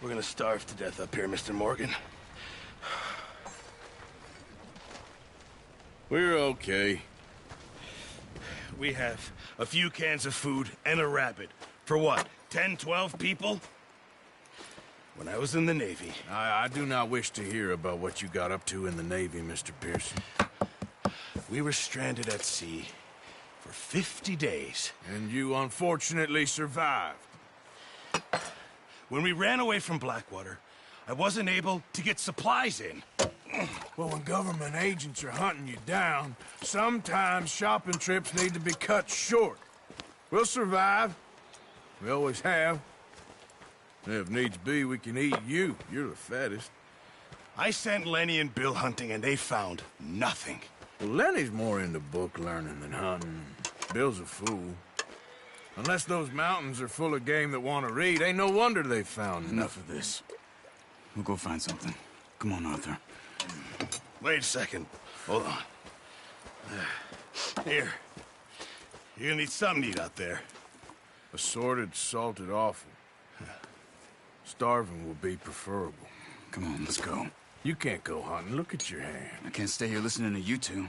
We're gonna starve to death up here, Mr. Morgan. We're okay. We have a few cans of food and a rabbit. For what, 10, 12 people? When I was in the Navy... I do not wish to hear about what you got up to in the Navy, Mr. Pearson. We were stranded at sea for 50 days. And you unfortunately survived. When we ran away from Blackwater, I wasn't able to get supplies in. Well, when government agents are hunting you down, sometimes shopping trips need to be cut short. We'll survive. We always have. And if needs be, we can eat you. You're the fattest. I sent Lenny and Bill hunting, and they found nothing. Well, Lenny's more into book learning than hunting. Bill's a fool. Unless those mountains are full of game that want to read, ain't no wonder they found Enough of this. We'll go find something. Come on, Arthur. Wait a second. Hold on. Here. You're gonna need something to eat out there. Assorted, salted offal. Starving will be preferable. Come on, let's go. You can't go hunting. Look at your hand. I can't stay here listening to you two.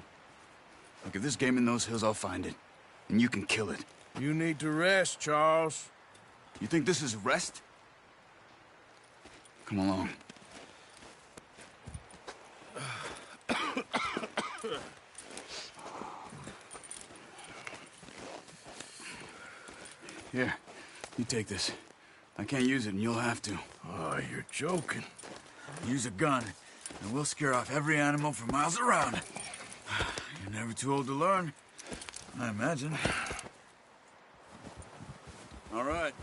Look, if there's game in those hills, I'll find it. And you can kill it. You need to rest, Charles. You think this is rest? Come along. Here, you take this. I can't use it, and you'll have to. Oh, you're joking. Use a gun, and we'll scare off every animal for miles around. You're never too old to learn, I imagine. All right,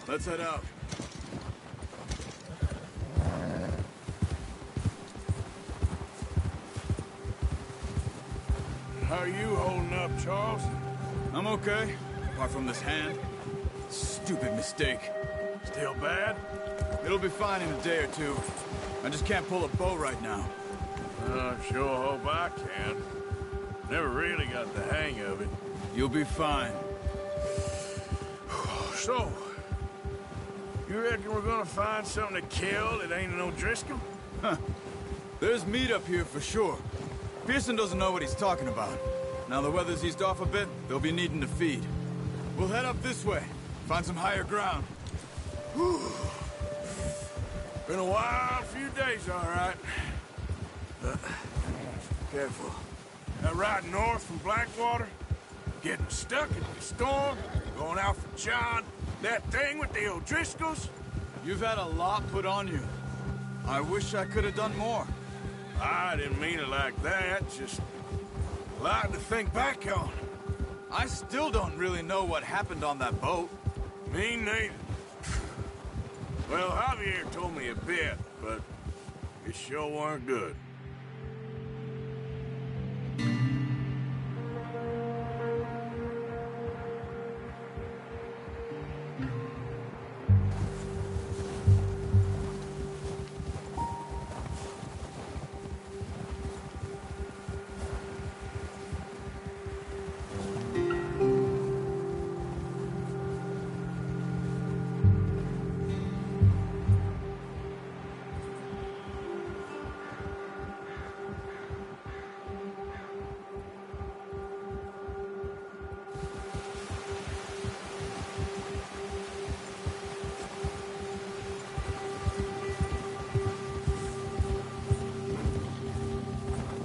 let's head out. How are you holding up, Charles? I'm okay, apart from this hand. Stupid mistake. Still bad? It'll be fine in a day or two. I just can't pull a bow right now. I sure hope I can. Never really got the hang of it. You'll be fine. So, you reckon we're gonna find something to kill that ain't no Driscoll? Huh. There's meat up here for sure. Pearson doesn't know what he's talking about. Now the weather's eased off a bit, they'll be needing to feed. We'll head up this way, find some higher ground. Whew. Been a wild few days, all right. Careful. That ride north from Blackwater, getting stuck in the storm, going out for John, that thing with the O'Driscolls. You've had a lot put on you. I wish I could have done more. I didn't mean it like that, just a lot to think back on. I still don't really know what happened on that boat. Me neither. Well, Javier told me a bit, but it sure weren't good.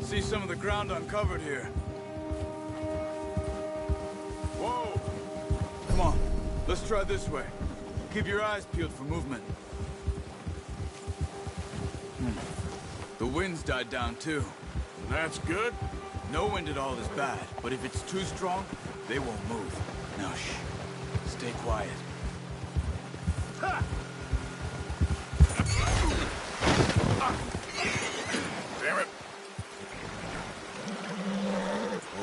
See some of the ground uncovered here. Whoa! Come on, let's try this way. Keep your eyes peeled for movement. The wind's died down too. That's good. No wind at all is bad, but if it's too strong, they won't move. Now shh, stay quiet. Ha! Damn it.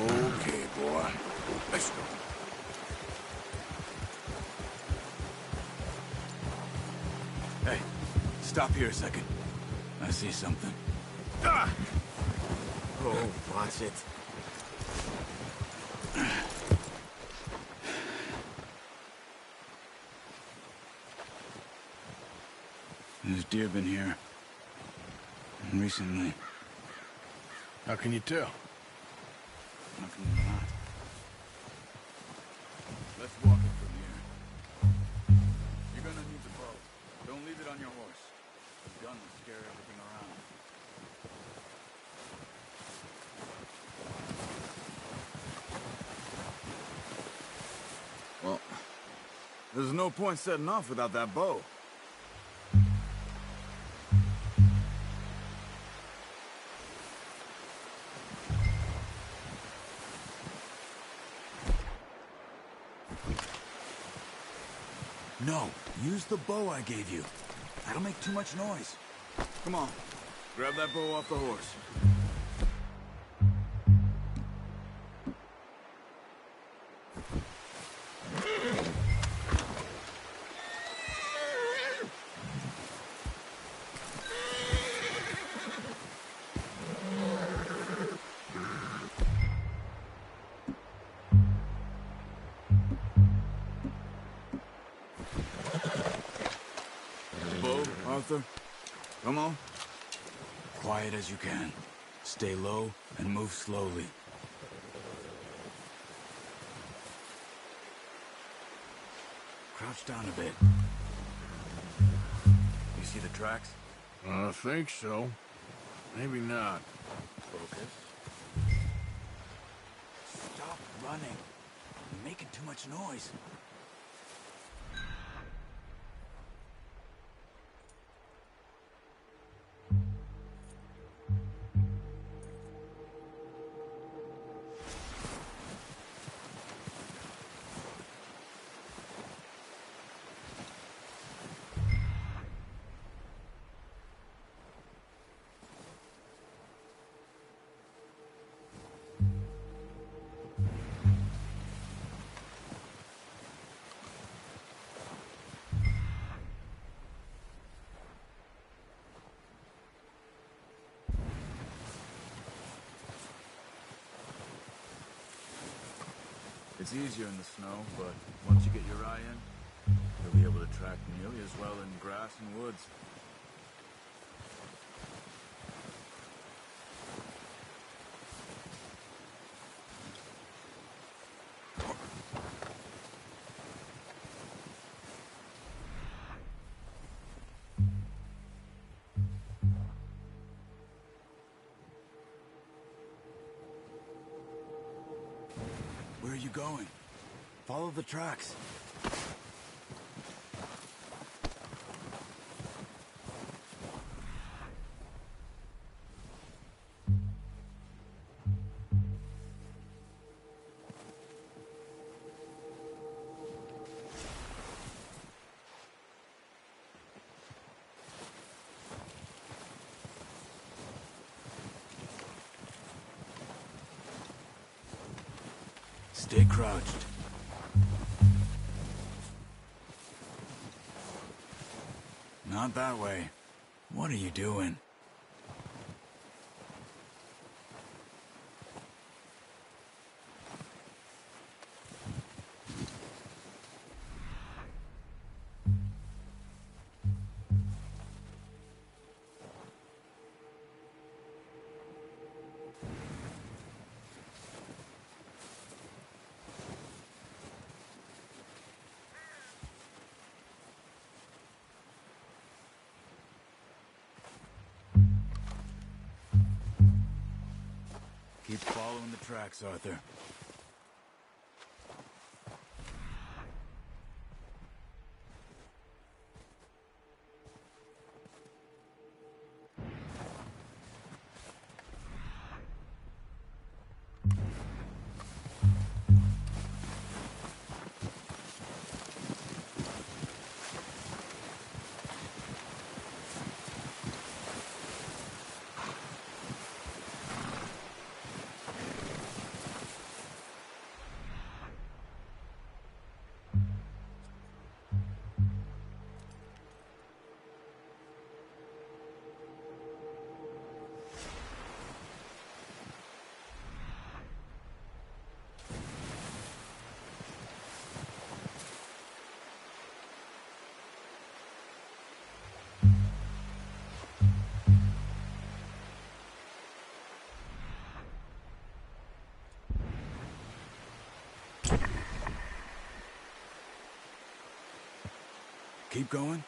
Okay, boy. Let's go. Hey, stop here a second. I see something. Ah! Oh, watch it. There's deer been here. Recently. How can you tell? How can you not? Let's walk it from here. You're gonna need the bow. Don't leave it on your horse. The gun will scare everything around. Well, there's no point setting off without that bow. No, use the bow I gave you. That'll make too much noise. Come on, grab that bow off the horse. Bow, Arthur. Come on. Quiet as you can. Stay low and move slowly. Crouch down a bit. You see the tracks? I think so. Maybe not. Focus. Stop running. You're making too much noise. It's easier in the snow, but once you get your eye in, you'll be able to track nearly as well in grass and woods. Where are you going? Follow the tracks. Stay crouched. Not that way. What are you doing? Keep following the tracks, Arthur. Keep going?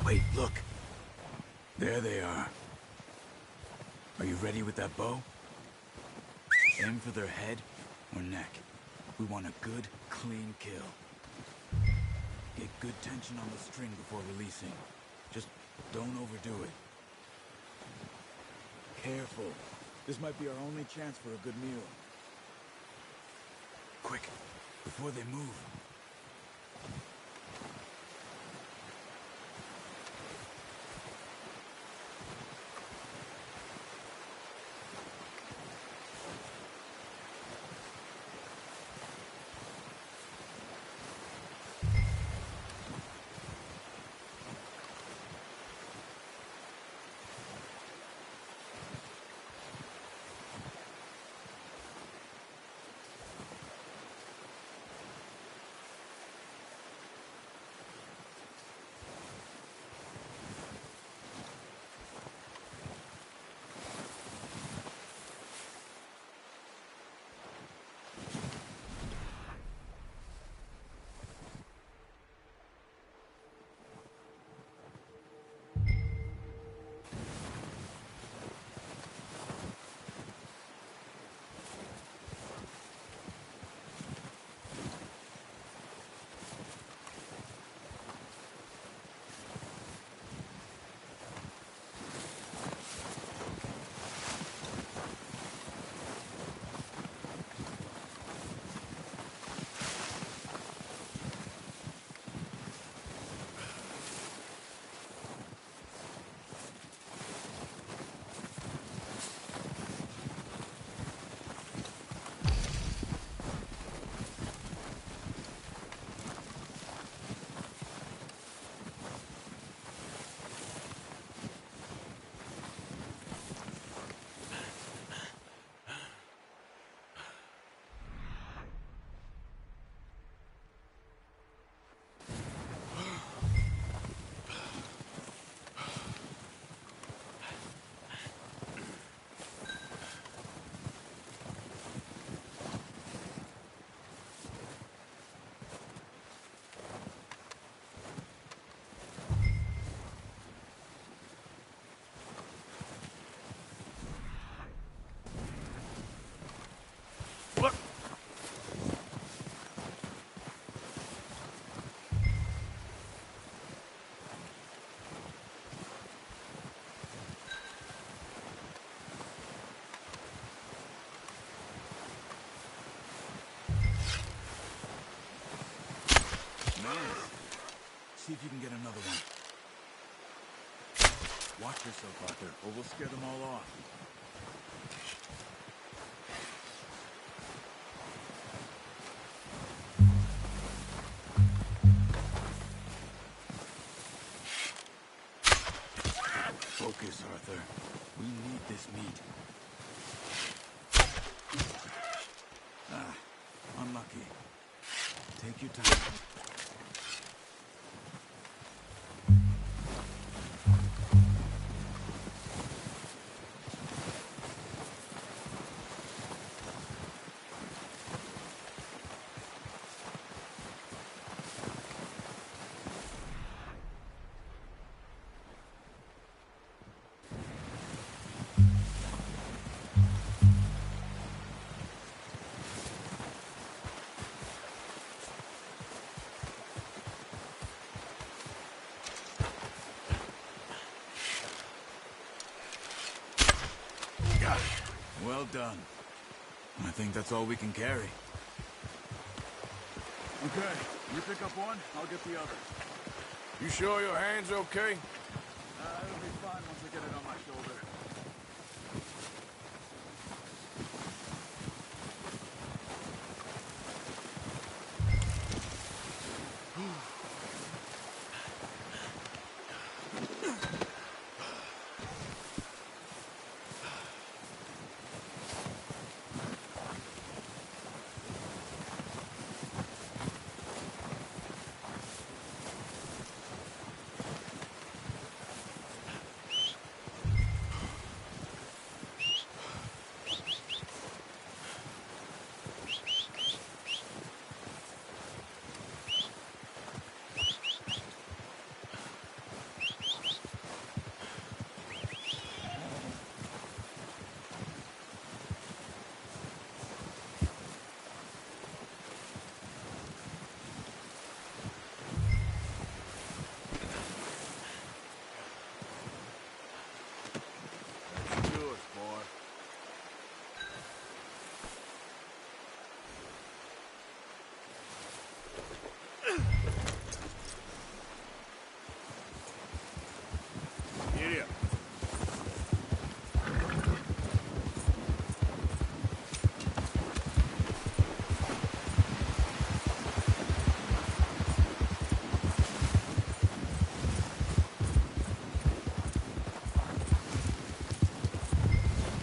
Wait, look. There they are. Are you ready with that bow? Aim for their head or neck. We want a good, clean kill. Get good tension on the string before releasing. Just don't overdo it. Careful. This might be our only chance for a good meal. Quick, before they move. See if you can get another one. Watch yourself, Arthur, or we'll scare them all off. Focus, Arthur. We need this meat. Ah, unlucky. Take your time. Well done. I think that's all we can carry. Okay, you pick up one, I'll get the other. You sure your hand's okay? It'll be fine once I get it on my shoulder.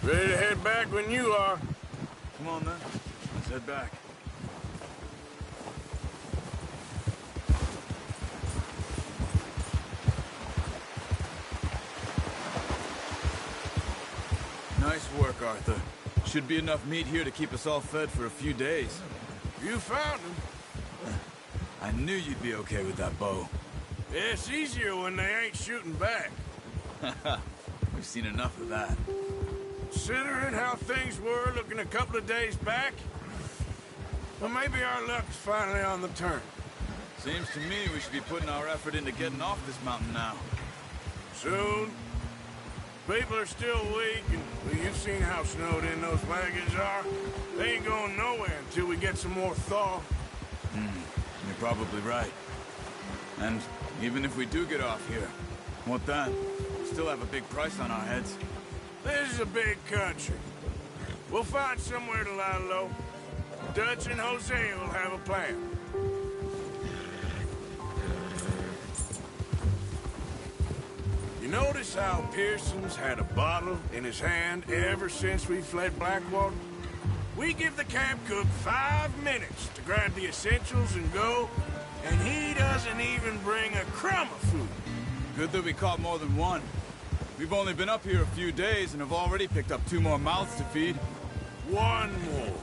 Ready to head back when you are. Come on, then. Let's head back. Nice work, Arthur. Should be enough meat here to keep us all fed for a few days. You found him. I knew you'd be okay with that bow. It's easier when they ain't shooting back. We've seen enough of that. Considering how things were looking a couple of days back, well, maybe our luck's finally on the turn. Seems to me we should be putting our effort into getting off this mountain now. Soon. People are still weak, and well, you've seen how snowed in those wagons are. They ain't going nowhere until we get some more thaw. You're probably right. And even if we do get off here, what then? We still have a big price on our heads. This is a big country. We'll find somewhere to lie low. Dutch and Hosea will have a plan. You notice how Pearson's had a bottle in his hand ever since we fled Blackwater? We give the camp cook 5 minutes to grab the essentials and go, and he doesn't even bring a crumb of food. Good that we caught more than one. We've only been up here a few days and have already picked up 2 more mouths to feed. 1 more.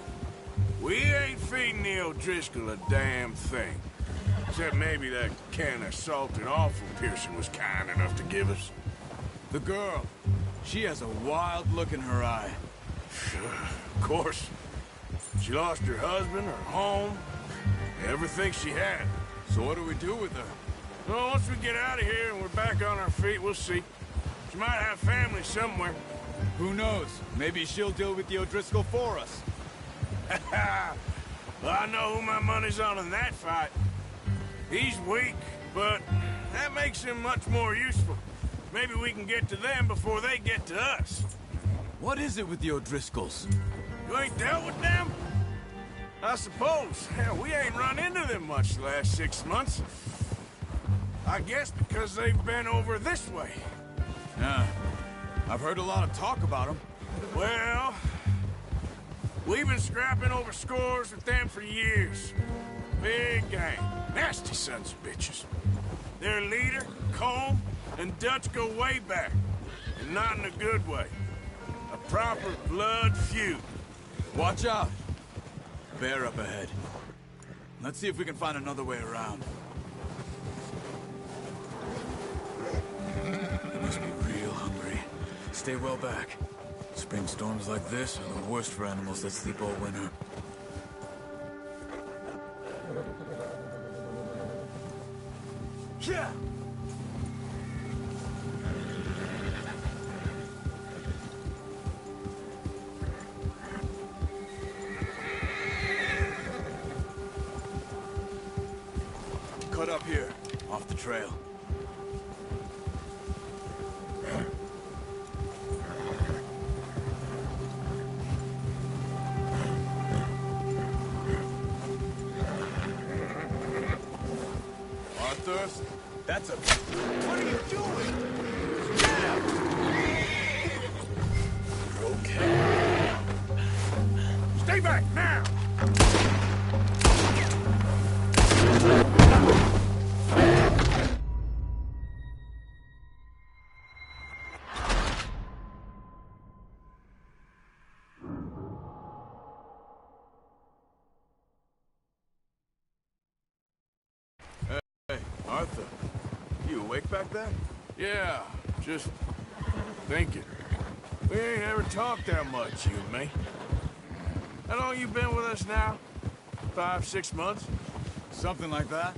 We ain't feeding the O'Driscoll a damn thing. Except maybe that can of salted offal Pearson was kind enough to give us. The girl. She has a wild look in her eye. Of course. She lost her husband, her home, everything she had. So what do we do with her? Well, once we get out of here and we're back on our feet, we'll see. She might have family somewhere. Who knows? Maybe she'll deal with the O'Driscoll for us. Well, I know who my money's on in that fight. He's weak, but that makes him much more useful. Maybe we can get to them before they get to us. What is it with the O'Driscolls? You ain't dealt with them? I suppose. Hell, we ain't run into them much the last 6 months. I guess because they've been over this way. Yeah, I've heard a lot of talk about them. Well, we've been scrapping over scores with them for years. Big gang. Nasty sons of bitches. Their leader, Colm, and Dutch go way back. And not in a good way. A proper blood feud. Watch out. Bear up ahead. Let's see if we can find another way around. They must be real hungry. Stay well back. Spring storms like this are the worst for animals that sleep all winter. Yeah! Cut up here, off the trail. Arthur, that's a... What are you doing? You're okay. Stay back, now! Arthur, you awake back there? Yeah, just thinking. We ain't ever talked that much, you and me. How long you been with us now? 5, 6 months? Something like that?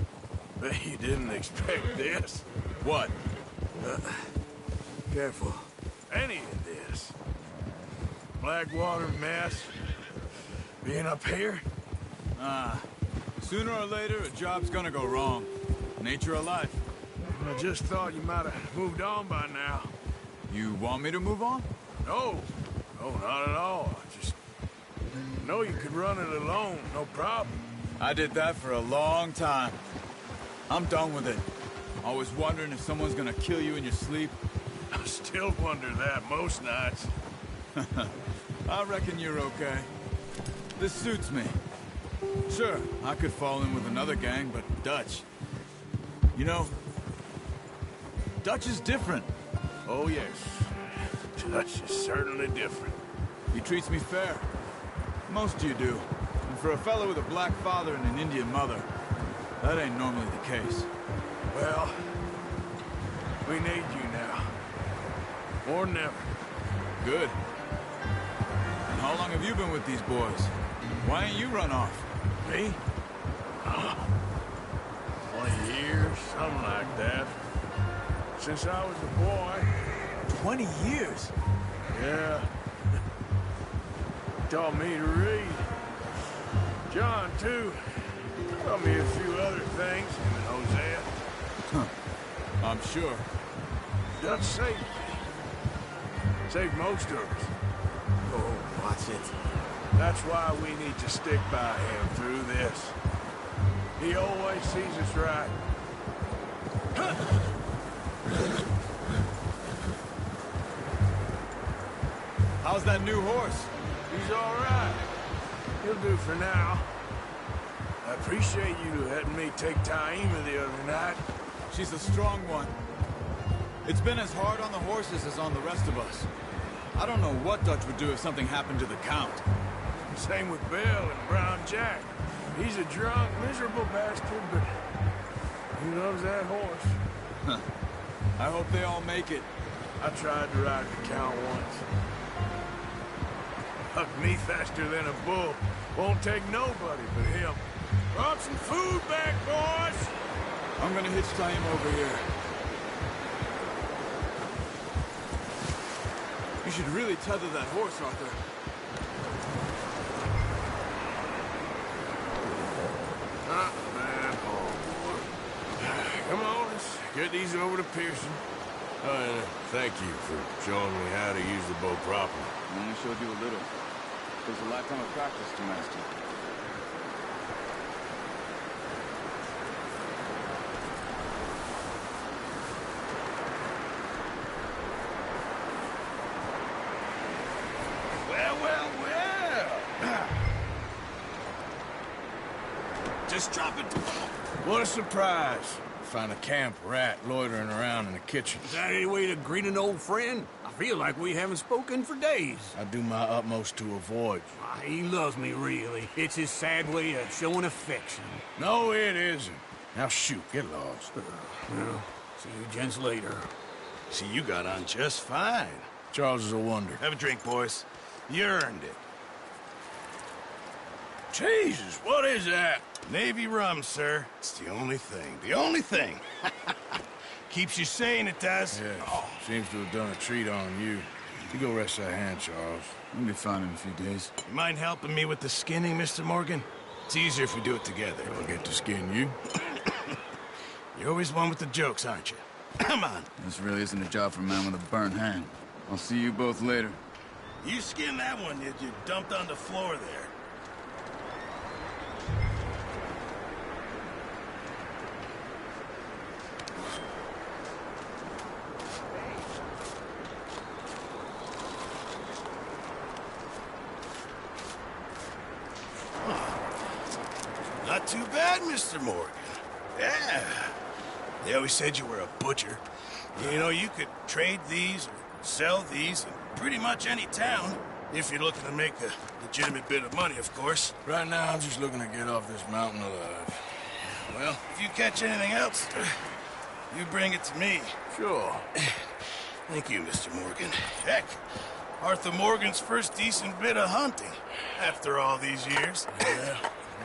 Bet you didn't expect this. What? Careful. Any of this. Blackwater mess. Being up here? Sooner or later, a job's gonna go wrong. Nature of life. I just thought you might have moved on by now. You want me to move on? No. No, not at all. I just know you could run it alone, no problem. I did that for a long time. I'm done with it. Always wondering if someone's gonna kill you in your sleep. I still wonder that most nights. I reckon you're okay. This suits me. Sure, I could fall in with another gang, but Dutch... You know, Dutch is different. Oh, yes. Dutch is certainly different. He treats me fair. Most of you do. And for a fellow with a black father and an Indian mother, that ain't normally the case. Well, we need you now. More than ever. Good. And how long have you been with these boys? Why ain't you run off? Me? 20 years, something like that. Since I was a boy. 20 years? Yeah. Taught me to read. John, too. Taught me a few other things. Him and Hosea. Huh. I'm sure. Dutch saved me. Saved most of us. Oh, watch it. That's why we need to stick by him through this. He always sees us right. How's that new horse? He's all right. He'll do for now. I appreciate you letting me take Taima the other night. She's a strong one. It's been as hard on the horses as on the rest of us. I don't know what Dutch would do if something happened to the Count. Same with Bill and Brown Jack. He's a drunk, miserable bastard, but he loves that horse. I hope they all make it. I tried to ride the Count once. Hucked me faster than a bull. Won't take nobody but him. Brought some food back, boys! I'm gonna hitch him over here. You should really tether that horse, Arthur. Not bad, boy. Come on. get these over to Pearson. Thank you for showing me how to use the bow properly. I only showed you a little. There's a lifetime of practice to master. Well. Just drop it. What a surprise. Find a camp rat loitering around in the kitchen. Is that any way to greet an old friend? I feel like we haven't spoken for days. I do my utmost to avoid you. He loves me, really. It's his sad way of showing affection. No, it isn't. Now shoot, get lost. Well, see you gents later. See, you got on just fine. Charles is a wonder. Have a drink, boys. You earned it. Jesus, what is that? Navy rum, sir. It's the only thing. The only thing. Keeps you sane, it does. Yeah, seems to have done a treat on you. You go rest that hand, Charles. We'll be fine in a few days. You mind helping me with the skinning, Mr. Morgan? It's easier if we do it together. I'll get to skin you. You're always one with the jokes, aren't you? Come on. This really isn't a job for a man with a burnt hand. I'll see you both later. You skinned that one that you dumped on the floor there. Not too bad, Mr. Morgan. Yeah. They always said you were a butcher. You know, you could trade these or sell these in pretty much any town, if you're looking to make a legitimate bit of money, of course. Right now, I'm just looking to get off this mountain alive. Well, if you catch anything else, you bring it to me. Sure. Thank you, Mr. Morgan. Heck, Arthur Morgan's first decent bit of hunting after all these years. Yeah.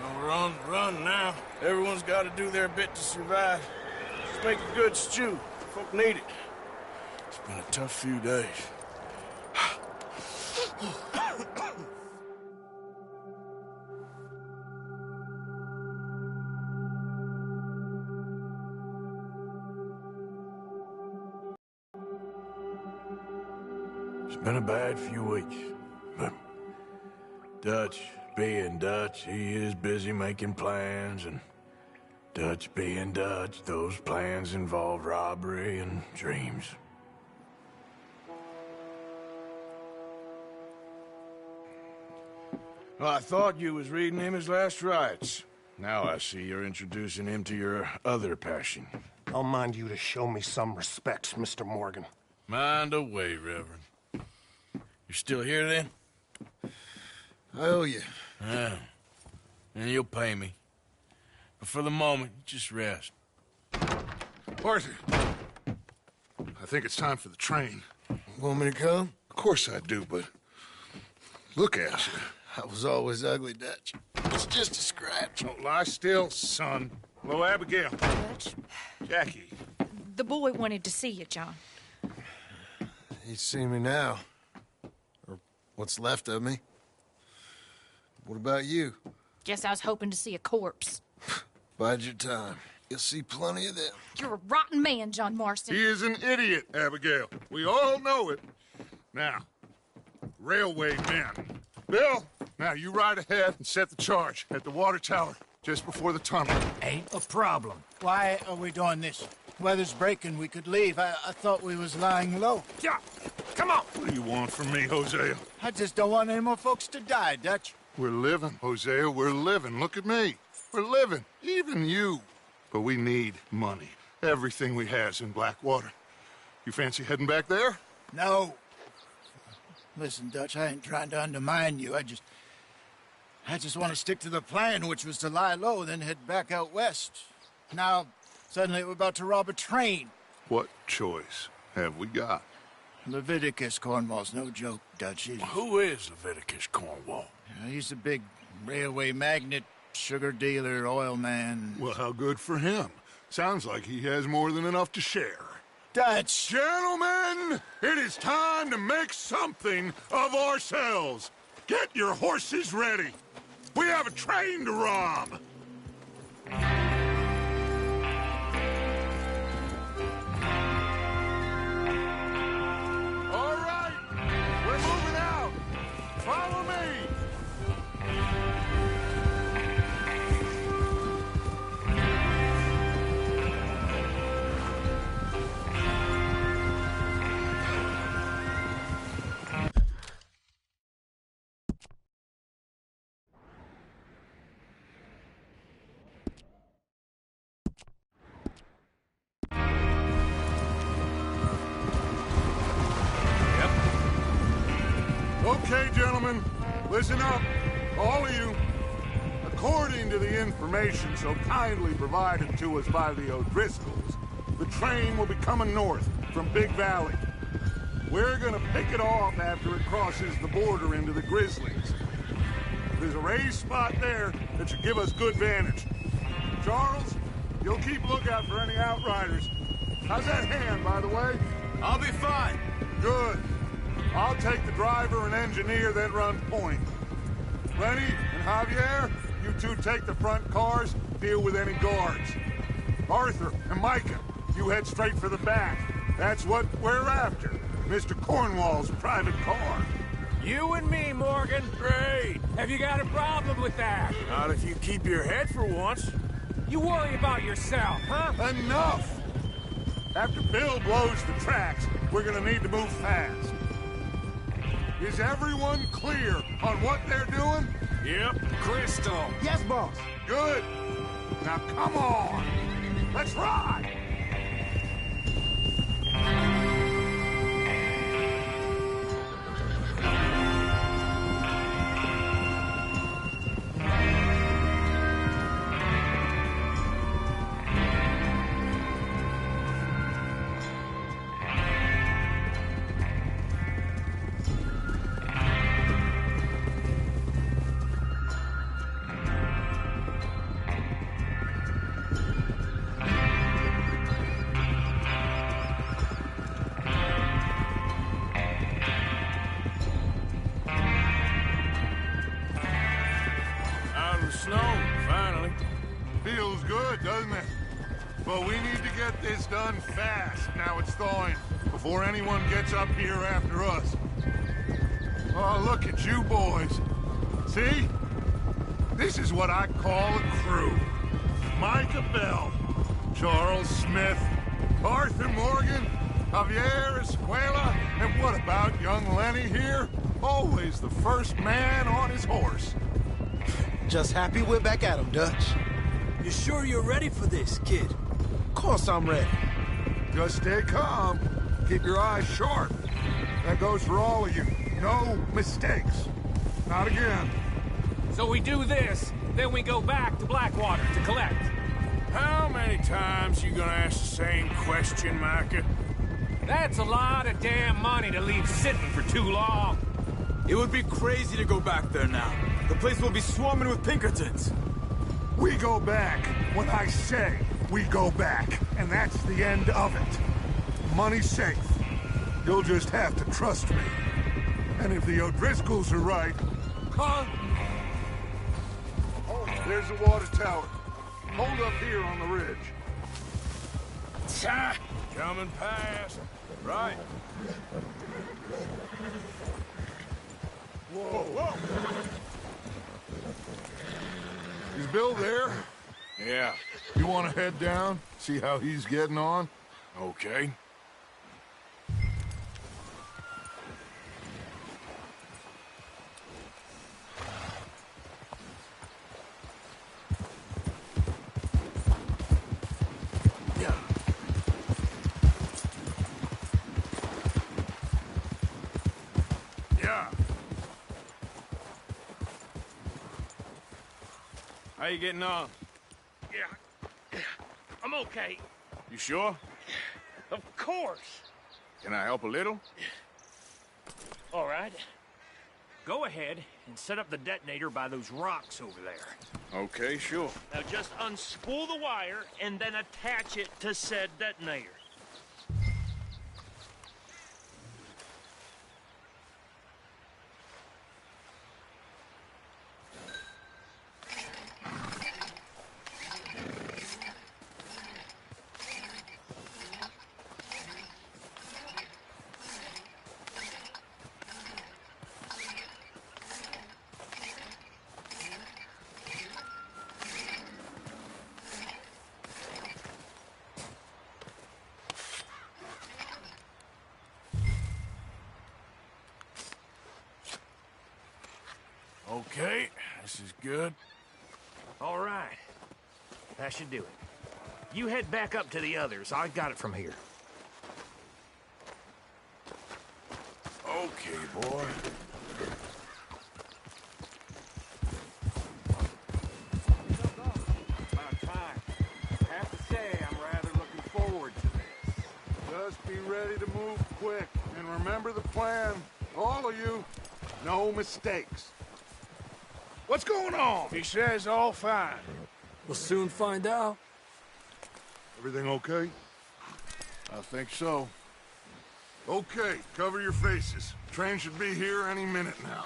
Well, we're on the run now. Everyone's got to do their bit to survive. Just make a good stew. Folk need it. It's been a tough few days. It's been a bad few weeks, but Dutch being Dutch, he is busy making plans, and Dutch being Dutch, those plans involve robbery and dreams. Well, I thought you was reading him his last rites. Now I see you're introducing him to your other passion. I'll mind you to show me some respect, Mr. Morgan. Mind away, Reverend. You're still here, then? I owe you. Yeah. And you'll pay me. But for the moment, just rest. Arthur, I think it's time for the train. Want me to come? Of course I do, but look at you. I was always ugly, Dutch. It's just a scratch. Don't lie still, son. Hello, Abigail. Dutch, Jackie. the boy wanted to see you, John. He's seen me now. Or what's left of me. What about you? Guess I was hoping to see a corpse. Bide your time. You'll see plenty of them. You're a rotten man, John Marston. He is an idiot, Abigail. We all know it. Now, railway men. Bill, now you ride ahead and set the charge at the water tower just before the tunnel. Ain't a problem. Why are we doing this? Weather's breaking. We could leave. I thought we was lying low. Yeah, come on. What do you want from me, Hosea? I just don't want any more folks to die, Dutch. We're living, Hosea. We're living. Look at me. We're living. Even you. But we need money. Everything we has in Blackwater. You fancy heading back there? No. Listen, Dutch, I ain't trying to undermine you. I just want to stick to the plan, which was to lie low, then head back out west. Now, suddenly we're about to rob a train. What choice have we got? Leviticus Cornwall's no joke, Dutch. Who is Leviticus Cornwall? He's a big railway magnate, sugar dealer, oil man. Well, how good for him. Sounds like he has more than enough to share. Dutch! Gentlemen, it is time to make something of ourselves. Get your horses ready. We have a train to rob. Okay, gentlemen, listen up, all of you. According to the information so kindly provided to us by the O'Driscolls, the train will be coming north from Big Valley. We're gonna pick it off after it crosses the border into the Grizzlies. There's a raised spot there that should give us good vantage. Charles, you'll keep lookout for any outriders. How's that hand, by the way? I'll be fine. Good. I'll take the driver and engineer, then run point. Lenny and Javier, you two take the front cars, deal with any guards. Arthur and Micah, you head straight for the back. That's what we're after. Mr. Cornwall's private car. You and me, Morgan. Great. Have you got a problem with that? Not if you keep your head for once. You worry about yourself, huh? Enough! After Bill blows the tracks, we're gonna need to move fast. Is everyone clear on what they're doing? Yep, crystal. Yes, boss. Good. Now come on. Let's ride! Snow, finally. Feels good, doesn't it? But we need to get this done fast, now it's thawing, before anyone gets up here after us. Oh, look at you boys. See? This is what I call a crew. Micah Bell, Charles Smith, Arthur Morgan, Javier Escuela, and what about young Lenny here? Always the first man on his horse. Just happy we're back at 'em, Dutch. You sure you're ready for this, kid? Of course I'm ready. Just stay calm. Keep your eyes sharp. That goes for all of you. No mistakes. Not again. So we do this, then we go back to Blackwater to collect. How many times you gonna ask the same question, Micah? That's a lot of damn money to leave sitting for too long. It would be crazy to go back there now. The place will be swarming with Pinkertons. We go back when I say we go back, and that's the end of it. Money's safe. You'll just have to trust me. And if the O'Driscolls are right... Huh? Oh, there's the water tower. Hold up here on the ridge. Coming past. Right. Whoa, whoa! Is Bill there? Yeah. You want to head down? See how he's getting on? Okay. Yeah. Yeah. How you getting on? Yeah, I'm okay. You sure? Of course. Can I help a little? All right. Go ahead and set up the detonator by those rocks over there. Okay, sure. Now just unspool the wire and then attach it to said detonator. Okay, this is good. All right. That should do it. You head back up to the others. I got it from here. Okay, boy. Just be ready to move quick. And remember the plan. All of you. No mistakes. What's going on? He says all fine. We'll soon find out. Everything okay? I think so. Okay, cover your faces. Train should be here any minute now.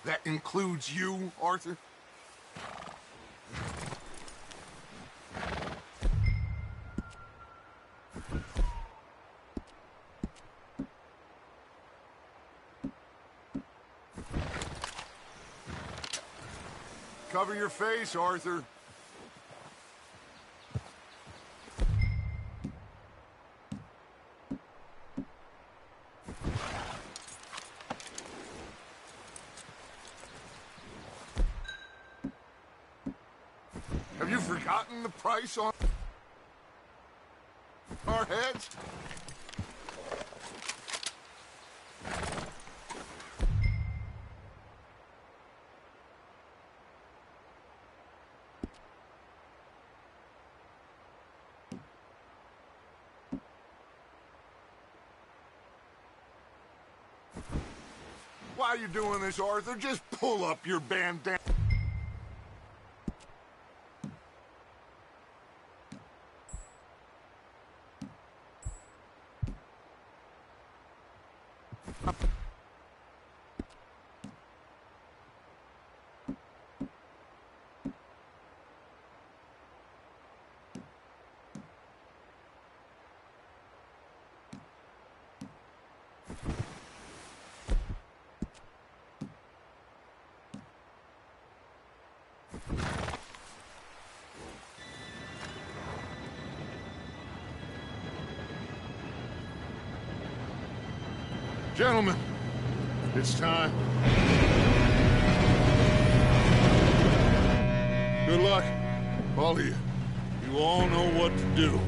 That includes you, Arthur? Cover your face, Arthur. Have you forgotten the price on our heads? Why are you doing this, Arthur? Just pull up your bandana. Gentlemen, it's time. Good luck, all of you. You all know what to do.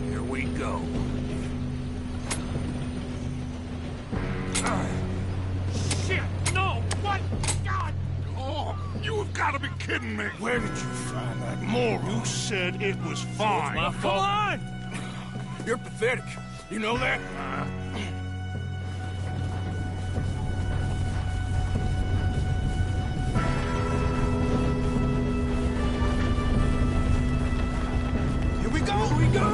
Here we go. Shit! No! What? God! Oh, you have got to be kidding me. Where did you find that moron? You said it was fine. My fault. on! You're pathetic. You know that? Here we go! Here we go!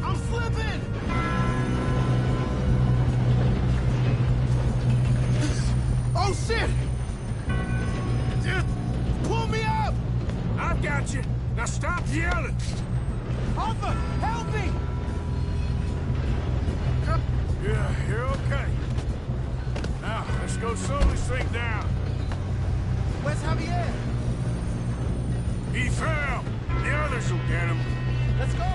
I'm slipping! Oh, shit! Just pull me up! I've got you. Now stop yelling. Arthur, help me! Yeah, you're okay. Now, let's go slow this thing down. Where's Javier? He fell. The others will get him. Let's go!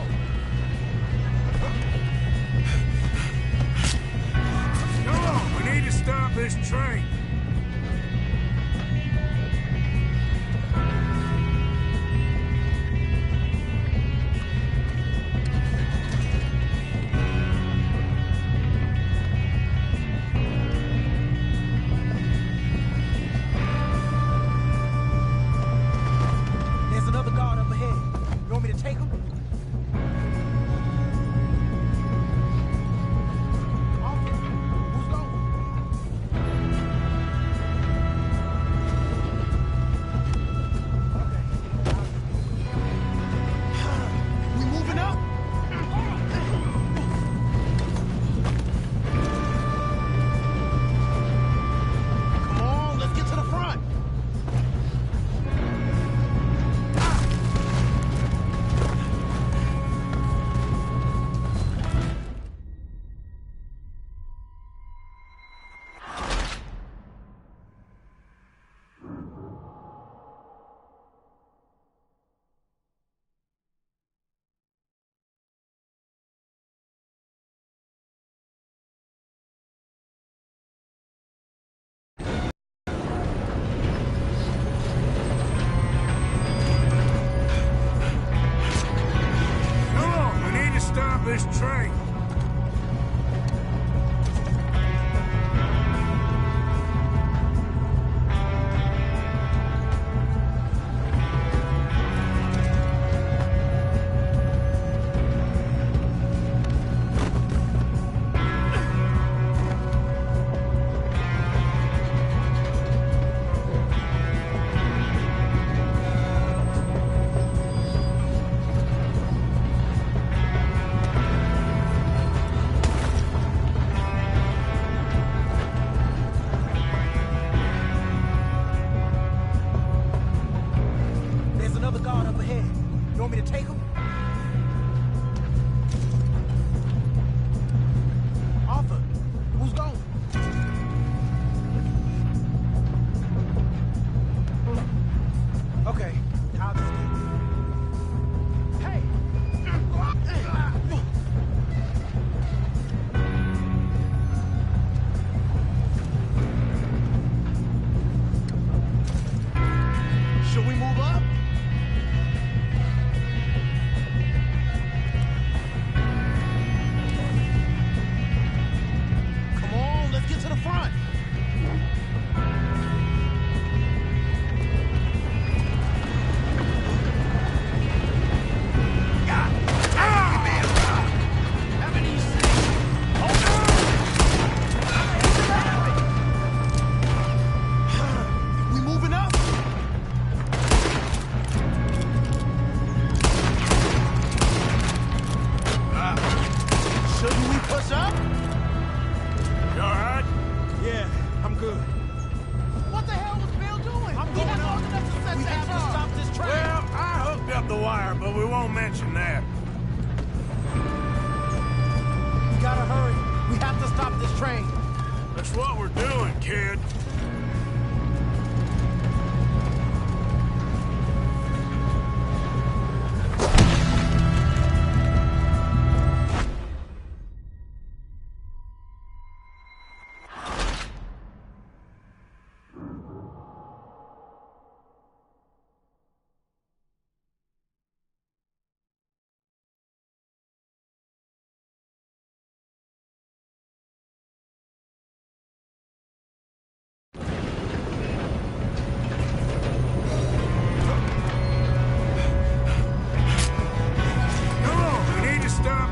Come on, we need to stop this train. There's another guard up ahead. You want me to take him? Arthur, who's going? this train.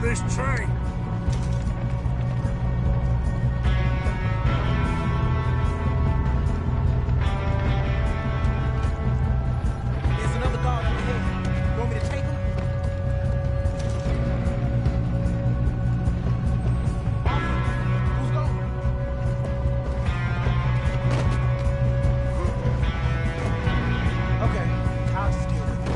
This train. There's another guard up ahead. You want me to take him? Who's going? Okay, I'll just deal with it.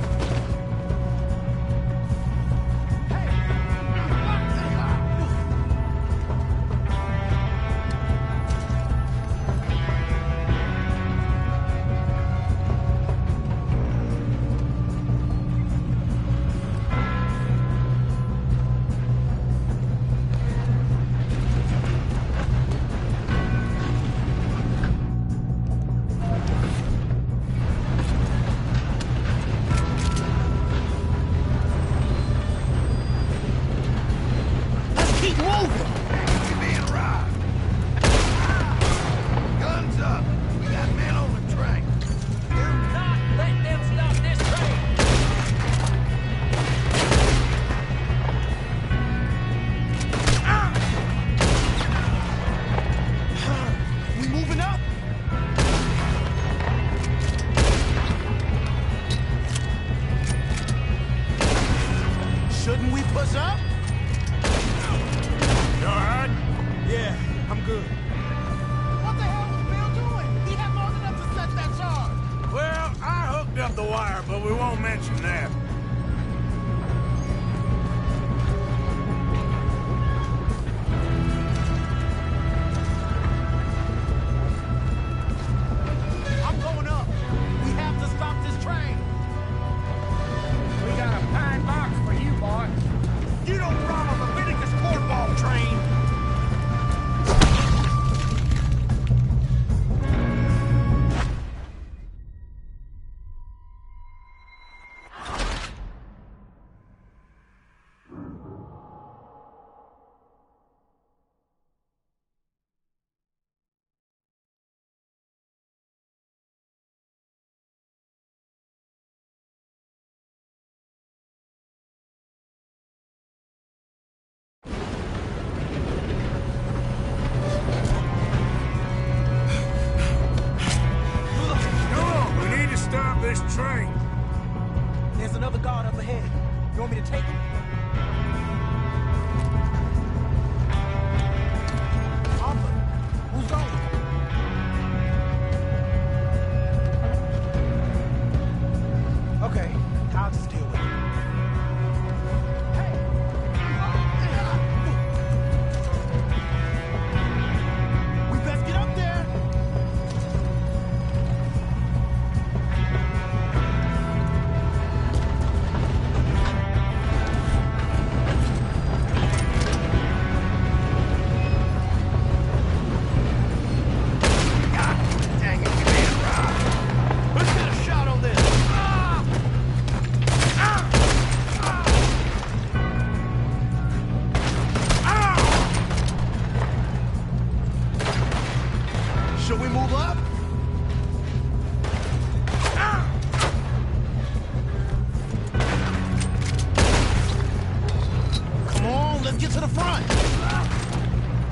get to the front.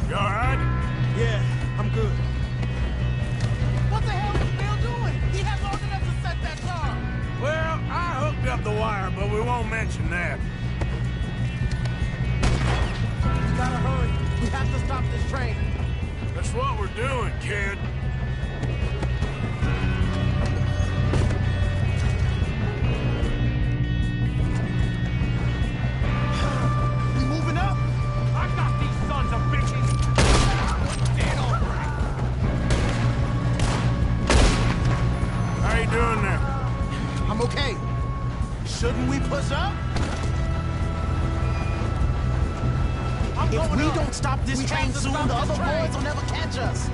You all right? Yeah, I'm good. What the hell is Bill doing? He had long enough to set that car. Well, I hooked up the wire, but we won't mention that. We gotta hurry. We have to stop this train. That's what we're doing, kid. We moving up? I got these sons of bitches! Dead already! How you doing there? I'm okay. Shouldn't we push up? If we don't stop this train soon, the other boys will never catch us.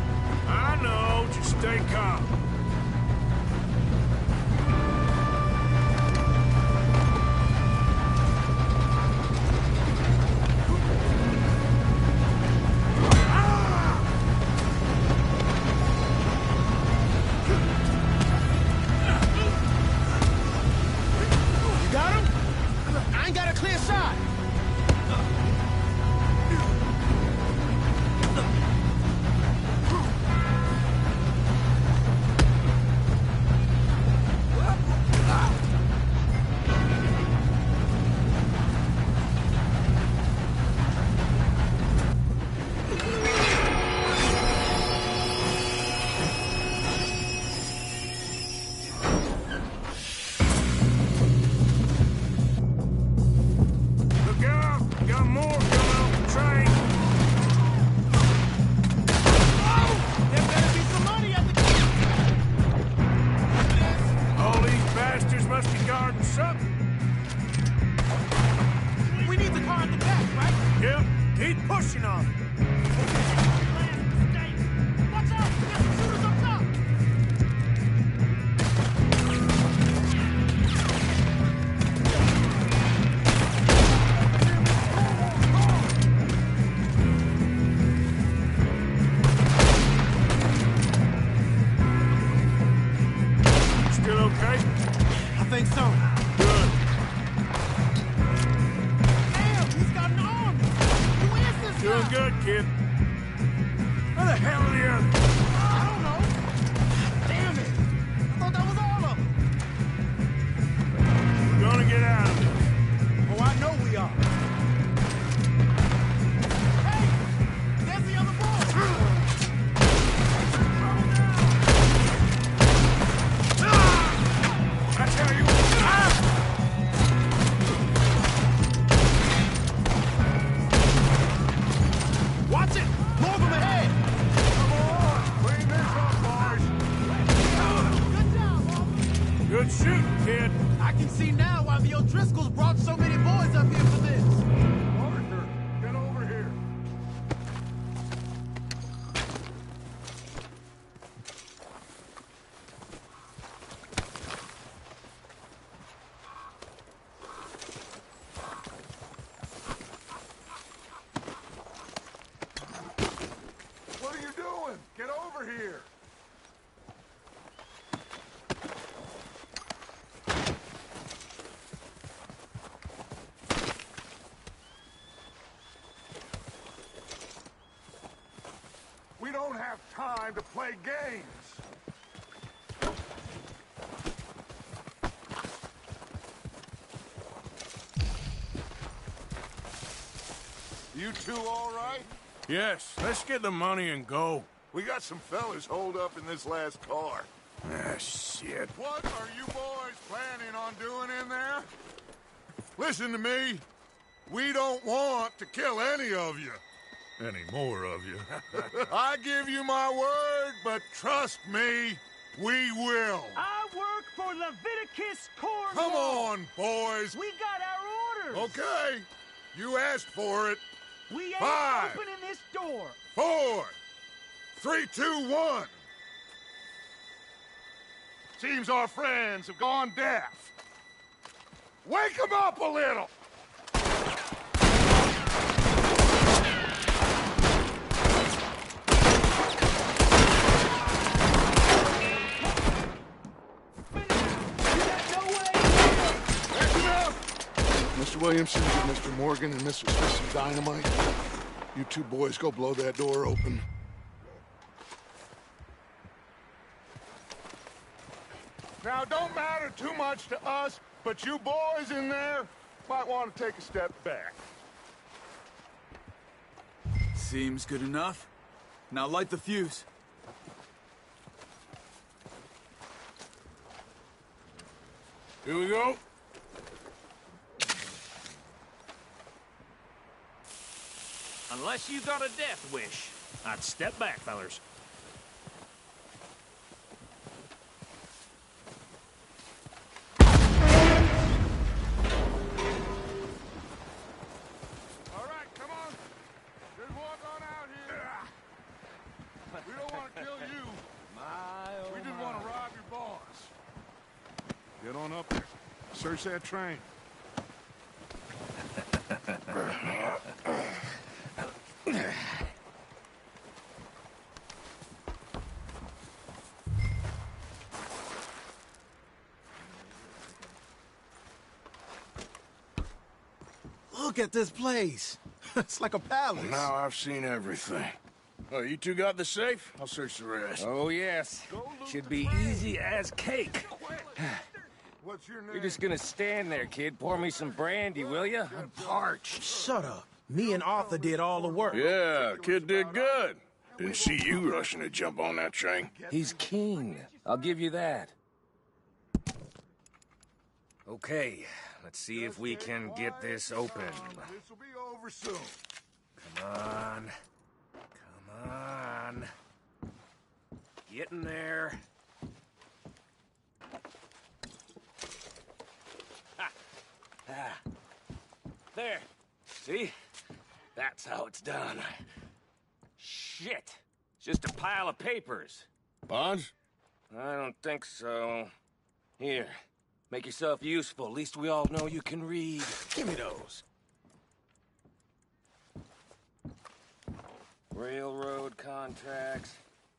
I know. Just stay calm. You got him? I ain't got a clear shot. Look out! Got more coming off the train. There better be some money at the All these bastards must be guarding something. We need the car at the back, right? Yep. Keep pushing on it. Watch out! There's some shooters up top! Still okay? I think so. Good. Damn, he's got an arm! Who is this Doing guy? good, kid. Where the hell are the others? I don't know. Damn it! I thought that was all of them. We're gonna get out of this. Oh, I know we are. Hey! There's the other boy! That's how you... Watch it! More of them ahead! Come on, clean this up, boys. Good job, Marvin! Good shooting, kid. I can see now why the O'Driscolls brought so many boys up here for this. Arthur, get over here. What are you doing? Get over here. We don't have time to play games. You two all right? Yes, let's get the money and go. We got some fellas holed up in this last car. Ah, shit. What are you boys planning on doing in there? Listen to me. We don't want to kill any of you. Any more of you. I give you my word, but trust me, we will. I work for Leviticus Cornwall! Come on, boys. We got our orders! Okay. You asked for it. We ain't 5, opening this door! 4, 3, 2, 1. Seems our friends have gone deaf. Wake them up a little! Mr. Williams. Williamson, give Mr. Morgan and Mr. Smith some dynamite. You two boys go blow that door open. Now, it don't matter too much to us, but you boys in there might want to take a step back. Seems good enough. Now light the fuse. Here we go. Unless you got a death wish, I'd step back, fellers. All right, come on. Just walk on out here. We don't want to kill you. We just want to rob your boss. Get on up there. Search that train. Look at this place. It's like a palace. Now I've seen everything. Oh, you two got the safe? I'll search the rest. Oh, yes. Should be easy as cake. What's your name? You're just gonna stand there, kid. Pour me some brandy, will you? I'm parched. Shut up. Me and Arthur did all the work. Yeah, kid did good. Didn't see you rushing to jump on that train. He's king. I'll give you that. Okay, let's see if we can get this open. This'll be over soon. Come on. Come on. Get in there. Ha. Ah. There. See? That's how it's done. Shit. It's just a pile of papers. Bonds? I don't think so. Here. Make yourself useful. At least we all know you can read. Give me those. Railroad contracts,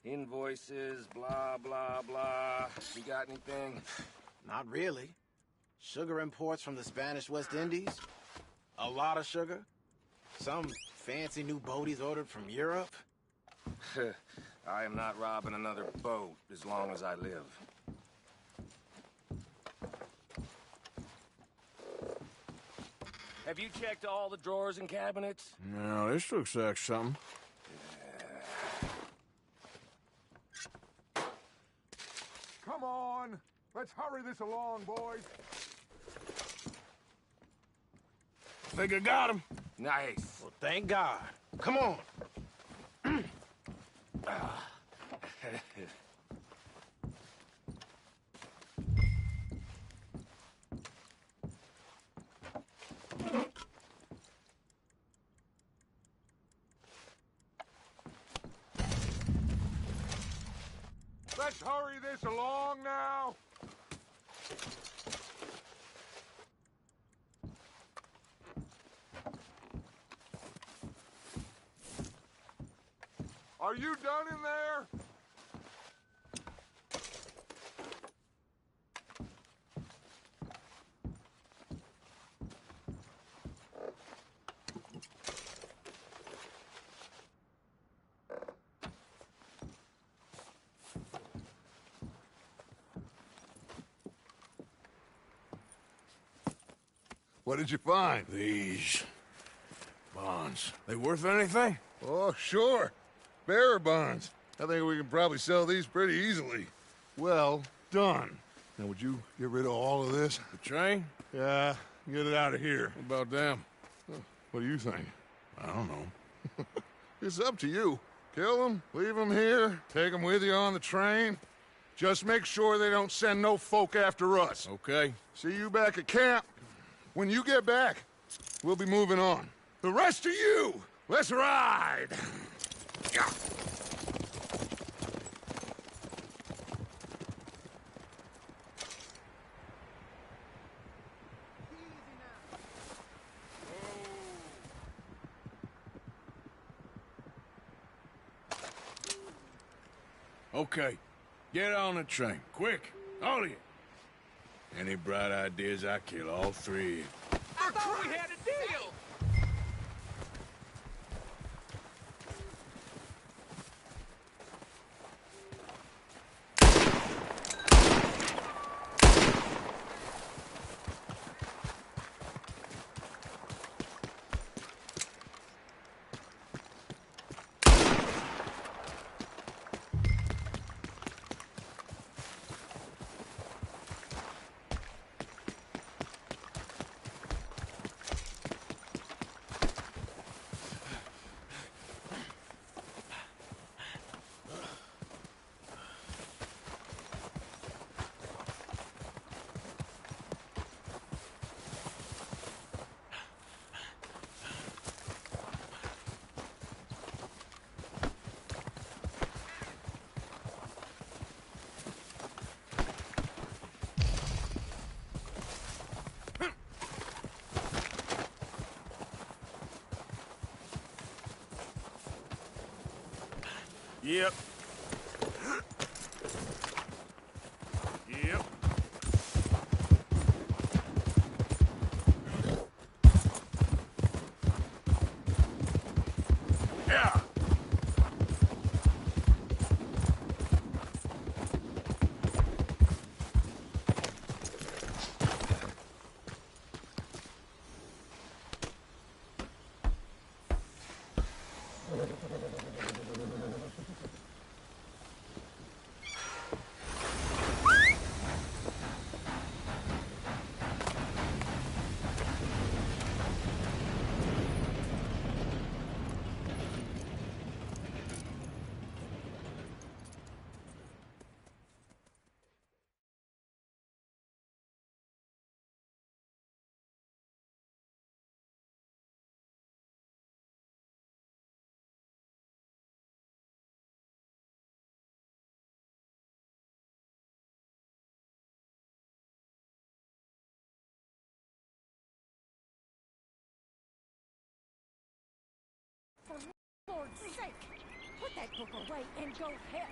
invoices, blah, blah, blah. You got anything? Not really. Sugar imports from the Spanish West Indies. A lot of sugar. Some fancy new boat he's ordered from Europe. I am not robbing another boat as long as I live. Have you checked all the drawers and cabinets? No, this looks like something. Come on. Let's hurry this along, boys. Think I got him. Nice. Well, thank God. Come on. Let's hurry this along now. Are you done in there? What did you find? These bonds. They worth anything? Oh, sure. Bearer bonds. I think we can probably sell these pretty easily. Well done. Now, would you get rid of all of this? The train? Yeah, get it out of here. What about them? What do you think? I don't know. It's up to you. Kill them, leave them here, take them with you on the train. Just make sure they don't send no folk after us. Okay. See you back at camp. When you get back, we'll be moving on. The rest of you, let's ride! Okay. Get on the train. Quick. All of you. Any bright ideas, I kill all three of you. I thought we had a deal! Yep. Yep. Yeah. For Lord's sake, put that book away and go help.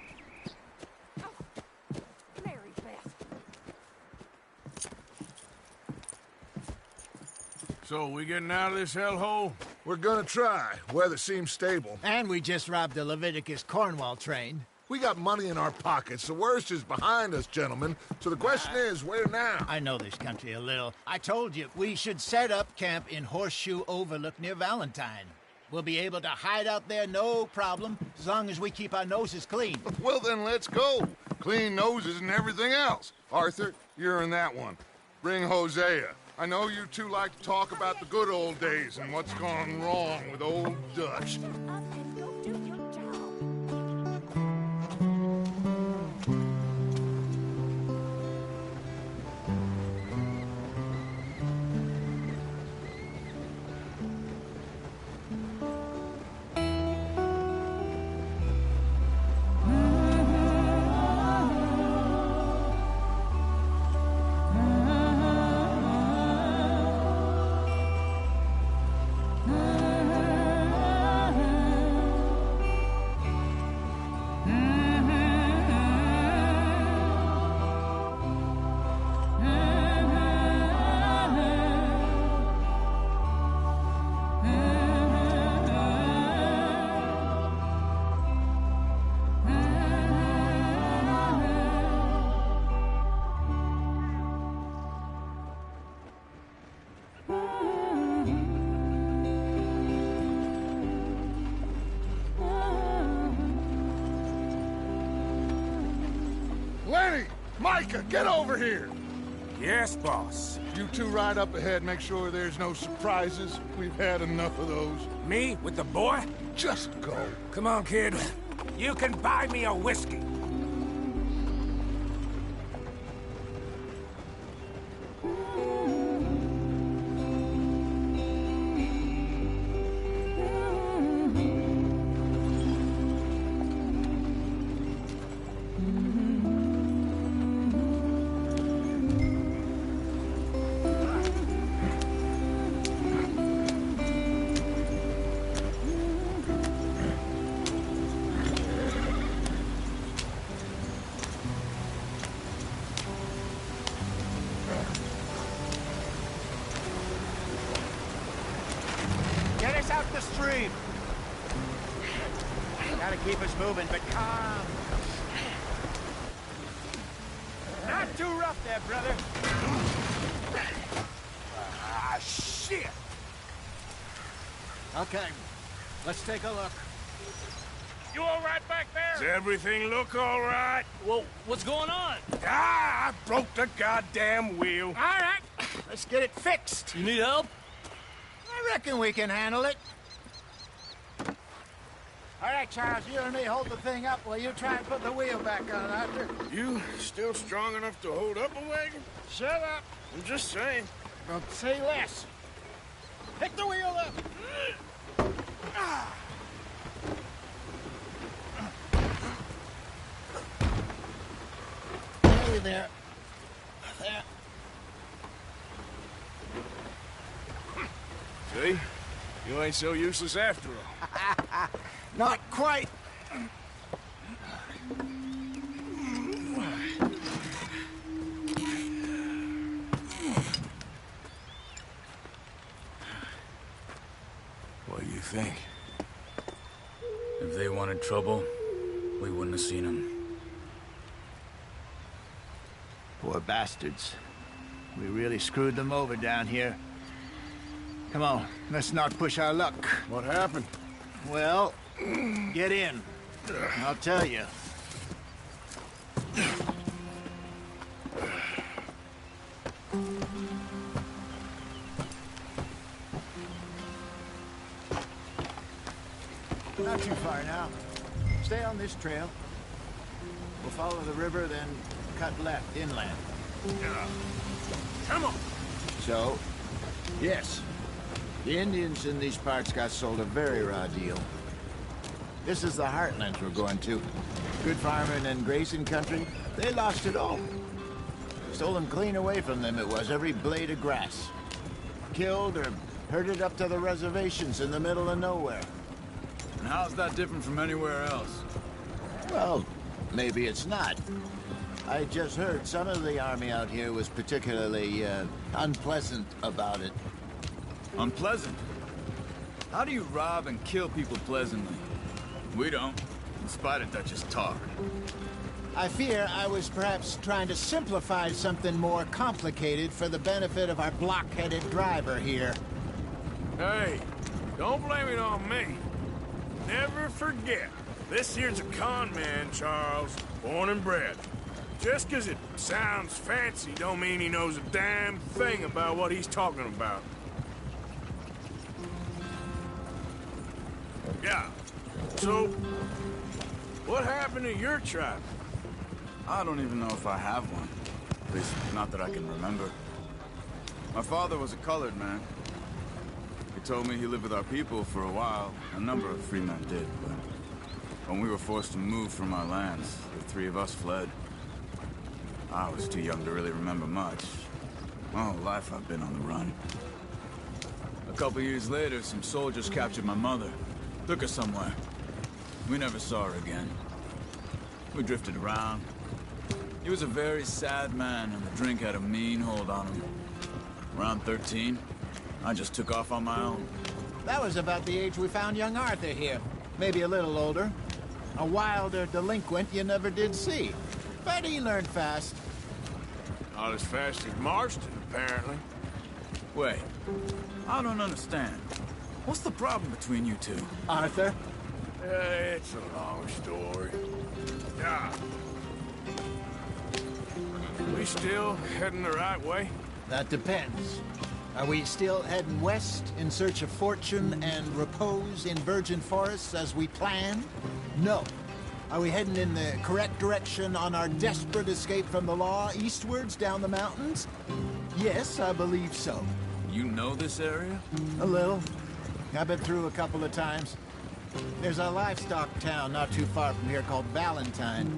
Oh, Mary Beth. So, we getting out of this hellhole? We're gonna try. Weather seems stable. And we just robbed the Leviticus Cornwall train. We got money in our pockets. The worst is behind us, gentlemen. So the question is, where now? I know this country a little. I told you, we should set up camp in Horseshoe Overlook near Valentine. We'll be able to hide out there no problem, as long as we keep our noses clean. Well, then let's go. Clean noses and everything else. Arthur, you're in that one. Bring Hosea. I know you two like to talk about the good old days and what's gone wrong with old Dutch. Shut up and go do your job. Lenny! Micah, get over here! Yes, boss. You two ride up ahead, make sure there's no surprises. We've had enough of those. Me with the boy? Just go. Come on, kid. You can buy me a whiskey. Gotta keep us moving, but calm. Not too rough there, brother. Ah, shit! Okay, let's take a look. You all right back there? Does everything look all right? Well, what's going on? Ah, I broke the goddamn wheel. All right, let's get it fixed. You need help? I reckon we can handle it. All right, Charles, you and me hold the thing up while you try and put the wheel back on, Arthur. You still strong enough to hold up a wagon? Shut up. I'm just saying. Well, say less. Pick the wheel up. Hey there. There. See? You ain't so useless after all. Not quite. What do you think? If they wanted trouble, we wouldn't have seen them. Poor bastards. We really screwed them over down here. Come on, let's not push our luck. What happened? Well, get in. I'll tell you. Not too far now. Stay on this trail. We'll follow the river, then cut left inland. Come on! So, yes, the Indians in these parts got sold a very raw deal. This is the heartlands we're going to. Good farming and grazing country, they lost it all. Stolen clean away from them it was, every blade of grass. Killed or herded up to the reservations in the middle of nowhere. And how's that different from anywhere else? Well, maybe it's not. I just heard some of the army out here was particularly, unpleasant about it. Unpleasant? How do you rob and kill people pleasantly? We don't, in spite of Dutch's talk. I fear I was perhaps trying to simplify something more complicated for the benefit of our block-headed driver here. Hey, don't blame it on me. Never forget, this here's a con man, Charles, born and bred. Just 'cause it sounds fancy don't mean he knows a damn thing about what he's talking about. Yeah, so, what happened to your tribe? I don't even know if I have one. At least, not that I can remember. My father was a colored man. He told me he lived with our people for a while. A number of free men did, but when we were forced to move from our lands, the three of us fled. I was too young to really remember much. My whole life I've been on the run. A couple years later, some soldiers captured my mother. Took her somewhere. We never saw her again. We drifted around. He was a very sad man, and the drink had a mean hold on him. Around 13, I just took off on my own. That was about the age we found young Arthur here. Maybe a little older. A wilder delinquent you never did see. But he learned fast. Not as fast as Marston, apparently. Wait, I don't understand. What's the problem between you two? Arthur? It's a long story. Yeah. We still heading the right way? That depends. Are we still heading west in search of fortune and repose in virgin forests as we planned? No. Are we heading in the correct direction on our desperate escape from the law eastwards down the mountains? Yes, I believe so. You know this area? A little. I've been through a couple of times. There's a livestock town not too far from here called Valentine.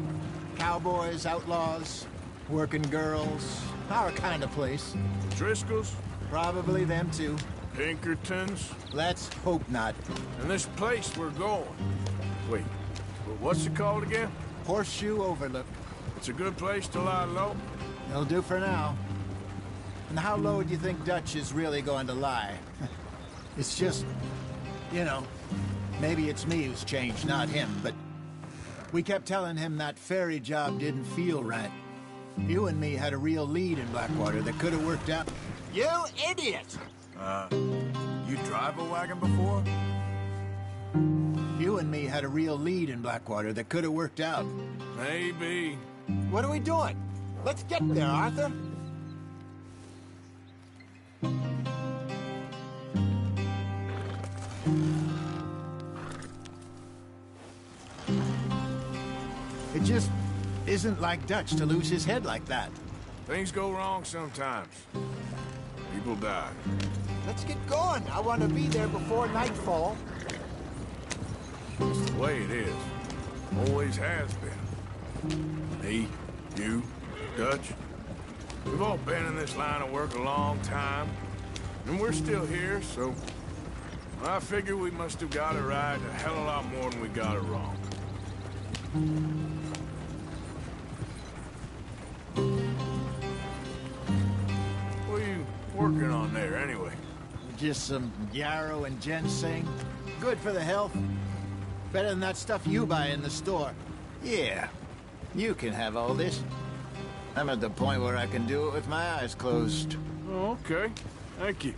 Cowboys, outlaws, working girls, our kind of place. Driscoll's? Probably them too. Pinkertons? Let's hope not. And this place we're going. Wait, what's it called again? Horseshoe Overlook. It's a good place to lie low? It'll do for now. And how low do you think Dutch is really going to lie? It's just, you know, Maybe it's me who's changed, not him, but we kept telling him that ferry job didn't feel right. You and me had a real lead in Blackwater that could have worked out. You idiot! You drive a wagon before? You and me had a real lead in Blackwater that could have worked out. Maybe. What are we doing? Let's get there, Arthur. It just isn't like Dutch to lose his head like that. Things go wrong sometimes. People die. Let's get going. I want to be there before nightfall. It's the way it is. Always has been. Me, you, Dutch. We've all been in this line of work a long time. And we're still here, so... I figure we must have got it right a hell of a lot more than we got it wrong. What are you working on there, anyway? Just some yarrow and ginseng. Good for the health. Better than that stuff you buy in the store. Yeah, you can have all this. I'm at the point where I can do it with my eyes closed. Oh, okay. Thank you.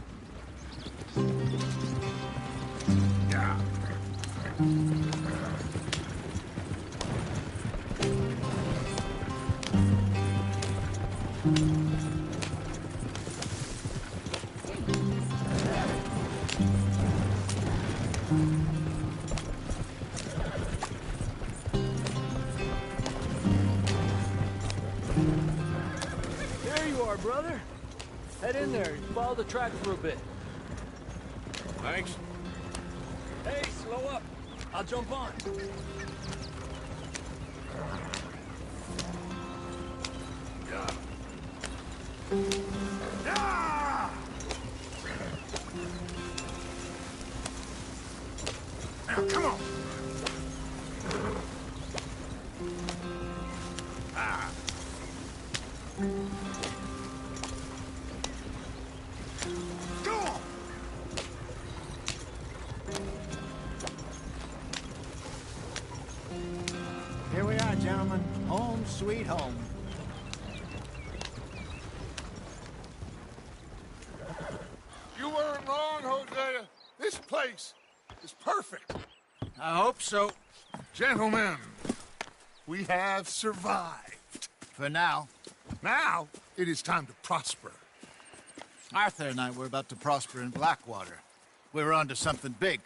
Yeah. There you are, brother. Head in there and follow the track for a bit. Thanks. Hey, slow up. I'll jump on. Now, come on. Go on. Here we are, gentlemen. Home sweet home. You weren't wrong, Hosea. This place is perfect. I hope so. Gentlemen, we have survived. For now. Now, it is time to prosper. Arthur and I were about to prosper in Blackwater. We were onto something big.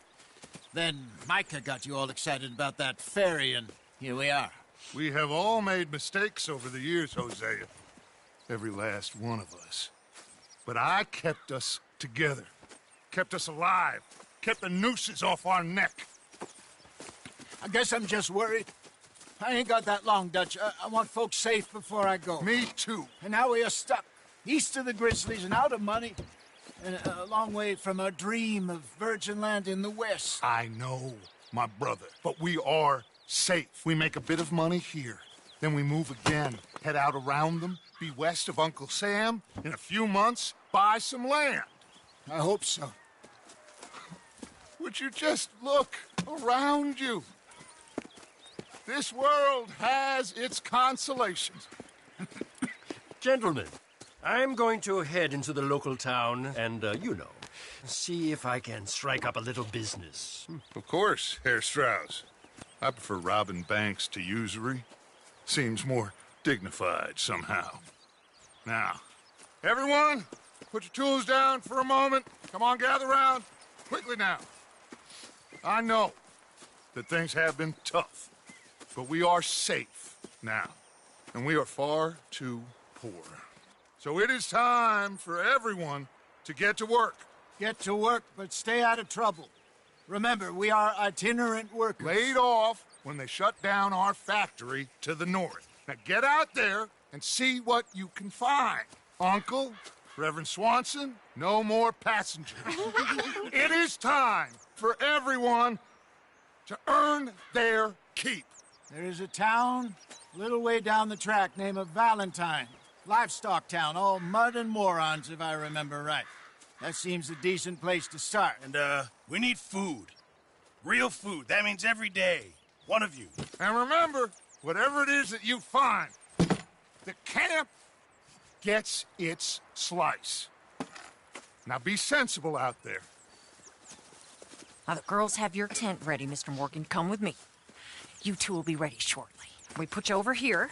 Then Micah got you all excited about that ferry, and here we are. We have all made mistakes over the years, Hosea. Every last one of us. But I kept us together. Kept us alive. Kept the nooses off our neck. I guess I'm just worried. I ain't got that long, Dutch. I want folks safe before I go. Me too. And now we are stuck east of the Grizzlies and out of money. And a long way from our dream of virgin land in the west. I know, my brother. But we are safe. We make a bit of money here. Then we move again. Head out around them. Be west of Uncle Sam. In a few months, buy some land. I hope so. Would you just look around you? This world has its consolations. Gentlemen, I'm going to head into the local town and, see if I can strike up a little business. Of course, Herr Strauss. I prefer robbing banks to usury. Seems more dignified somehow. Now, everyone, put your tools down for a moment. Come on, gather round. Quickly now. I know that things have been tough, but we are safe now, and we are far too poor. So it is time for everyone to get to work. Get to work, but stay out of trouble. Remember, we are itinerant workers. Laid off when they shut down our factory to the north. Now get out there and see what you can find. Uncle, Reverend Swanson, no more passengers. It is time for everyone to earn their keep. There is a town a little way down the track named Valentine. Livestock town, all mud and morons, if I remember right. That seems a decent place to start. And, we need food. Real food. That means every day. One of you. And remember, whatever it is that you find, the camp gets its slice. Now be sensible out there. Now, the girls have your tent ready, Mr. Morgan. Come with me. You two will be ready shortly. We put you over here.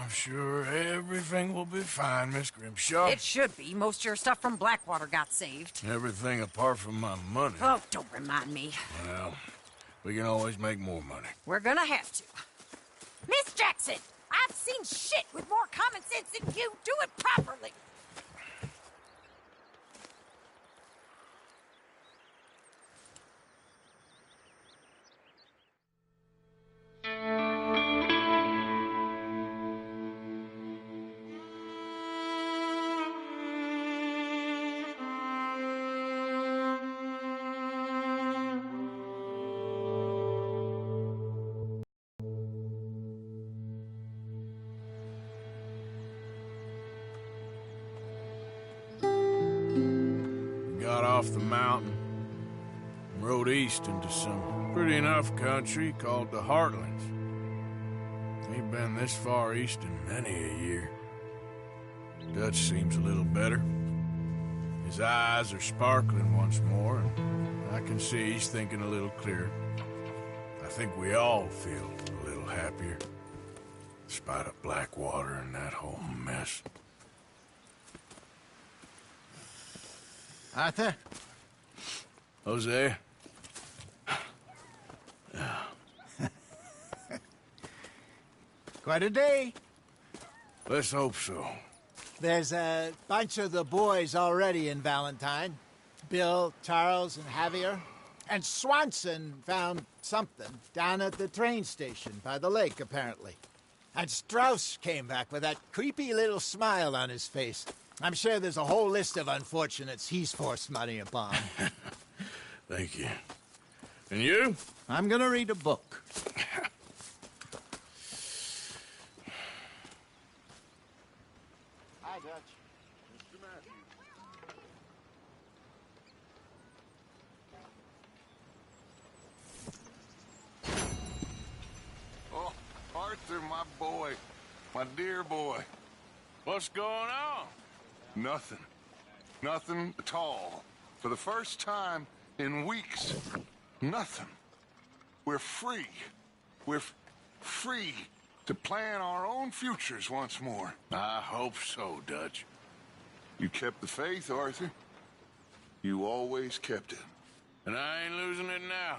I'm sure everything will be fine, Miss Grimshaw. It should be. Most of your stuff from Blackwater got saved. Everything apart from my money. Oh, don't remind me. Well, we can always make more money. We're gonna have to. Miss Jackson, I've seen shit with more common sense than you. Do it properly. Got off the mountain and rode east into some pretty enough country called the Heartlands. Ain't been this far east in many a year. Dutch seems a little better. His eyes are sparkling once more, and I can see he's thinking a little clearer. I think we all feel a little happier, despite of Blackwater and that whole mess. Arthur? Jose? Quite a day. Let's hope so. There's a bunch of the boys already in Valentine. Bill, Charles, and Javier. And Swanson found something down at the train station by the lake, apparently. And Strauss came back with that creepy little smile on his face. I'm sure there's a whole list of unfortunates he's forced money upon. Thank you. And you? I'm gonna read a book. Hi, Dutch. Mr. Matthews. Oh, Arthur, my boy. My dear boy. What's going on? Nothing. Nothing at all. For the first time in weeks, nothing. We're free. We're free to plan our own futures once more. I hope so, Dutch. You kept the faith, Arthur. You always kept it. And I ain't losing it now.